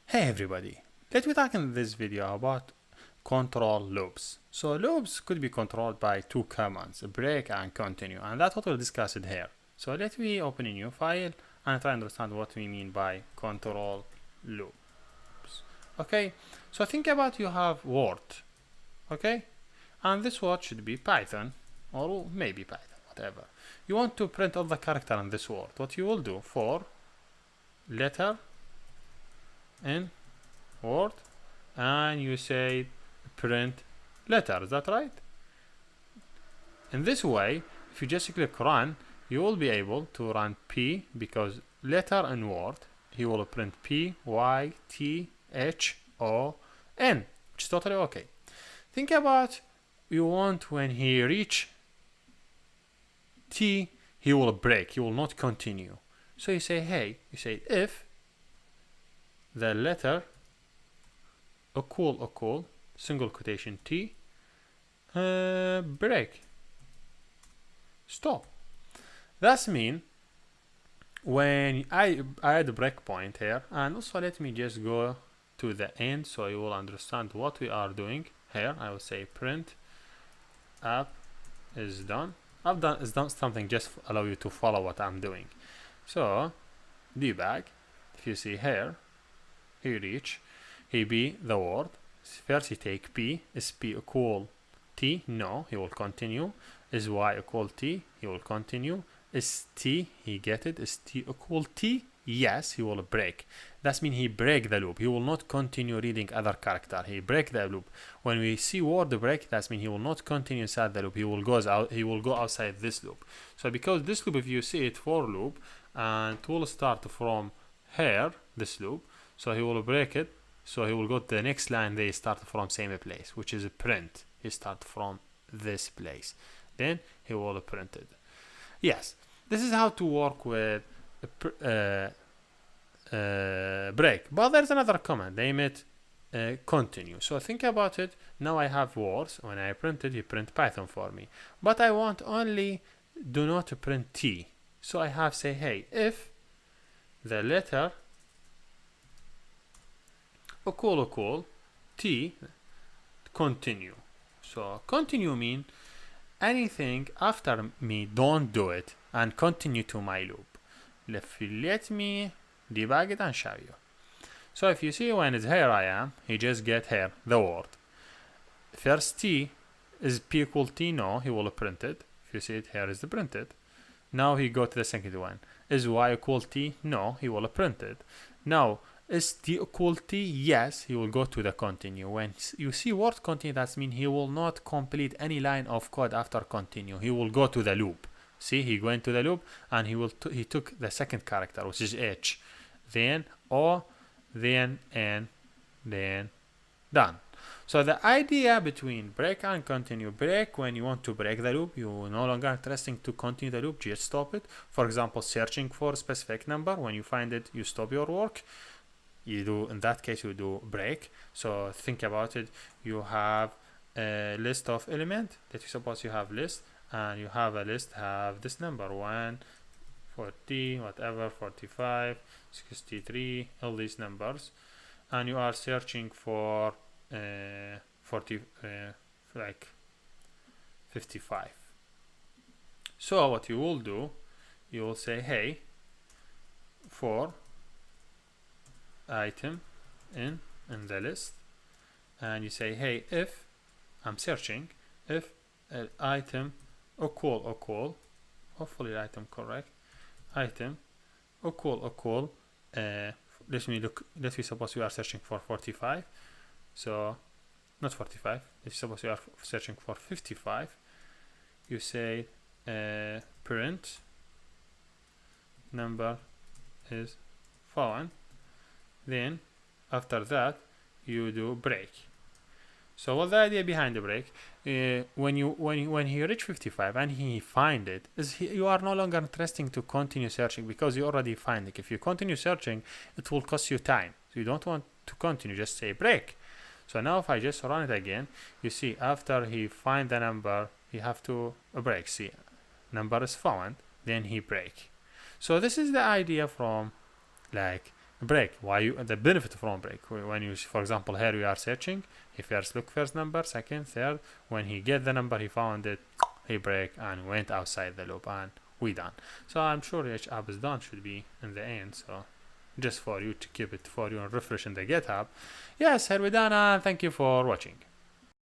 Hey everybody, let me talk in this video about control loops. So loops could be controlled by two commands, break and continue, and that's what we'll discuss it here. So let me open a new file and try to understand what we mean by control loops. Okay, so think about you have Word, okay, and this word should be Python or maybe Python, whatever. You want to print all the character in this word. What you will do for letter in Word and you say print letter, is that right? In this way, if you just click run, you will be able to run P because letter in Word, he will print P, Y, T, H, O, N, which is totally okay. Think about you want when he reach T, he will break, he will not continue. So you say, hey, you say if the letter equal single quotation T break stop. That's mean when I add a breakpoint here, and also let me just go to the end so you will understand what we are doing here. I will say print app is done. I've done something just allow you to follow what I'm doing. So debug, if you see here, he reach, he be the word. First he take P, is P equal T? No, he will continue. Is Y equal T? He will continue. Is T, he get it, is T equal T? Yes, he will break. That means he break the loop. He will not continue reading other character. He break the loop. When we see word break, that means he will not continue inside the loop. He will go outside this loop. So because this loop, if you see it for loop, and it will start from here, this loop, so he will break it. So he will go to the next line. They start from same place, which is a print. He start from this place. Then he will print it. Yes, this is how to work with break. But there's another command. Name it continue. So think about it. Now I have words. When I print it, he print Python for me. But I want only do not print T. So I have say, hey, if the letter equal T continue. So continue mean anything after me don't do it and continue to my loop. Let me debug it and show you. So if you see when it's here I am, he just get here the word. First T is P equal T, no, he will print it. If you see it here is the printed. Now he go to the second one. Is Y equal T? No, he will print it. Now is T equal T? Yes, he will go to the continue. When you see word continue, that means he will not complete any line of code after continue. He will go to the loop. See, he went to the loop and he took the second character, which is H, then O, then N, then done. So the idea between break and continue, break when you want to break the loop, you no longer interesting to continue the loop, just stop it. For example, searching for a specific number, when you find it, you stop your work. You do, in that case, you do break. So think about it. You have a list of element that you suppose you have list, and you have a list have this number 1, 40, whatever, 45, 63, all these numbers, and you are searching for 55. So what you will do, you will say, hey, for item in the list, and you say, hey, if I'm searching, if item equal, hopefully item correct, item equal, let me suppose you are searching for 45, so not 45, if suppose you are searching for 55, you say print number is found. Then after that you do break. So what's the idea behind the break? When he reach 55 and he find it, you are no longer interested to continue searching because you already find it. If you continue searching, it will cost you time. So you don't want to continue, just say break. So now if I just run it again, you see after he find the number, he have to break. See, number is found, then he break. So this is the idea from like break. Why you, the benefit from break, when you, for example, here we are searching, he first look first number, second, third, when he get the number, he found it, he break and went outside the loop, and we done. So I'm sure each app is done should be in the end, so just for you to keep it for you and refresh in the GitHub. Yes, here we done, and thank you for watching.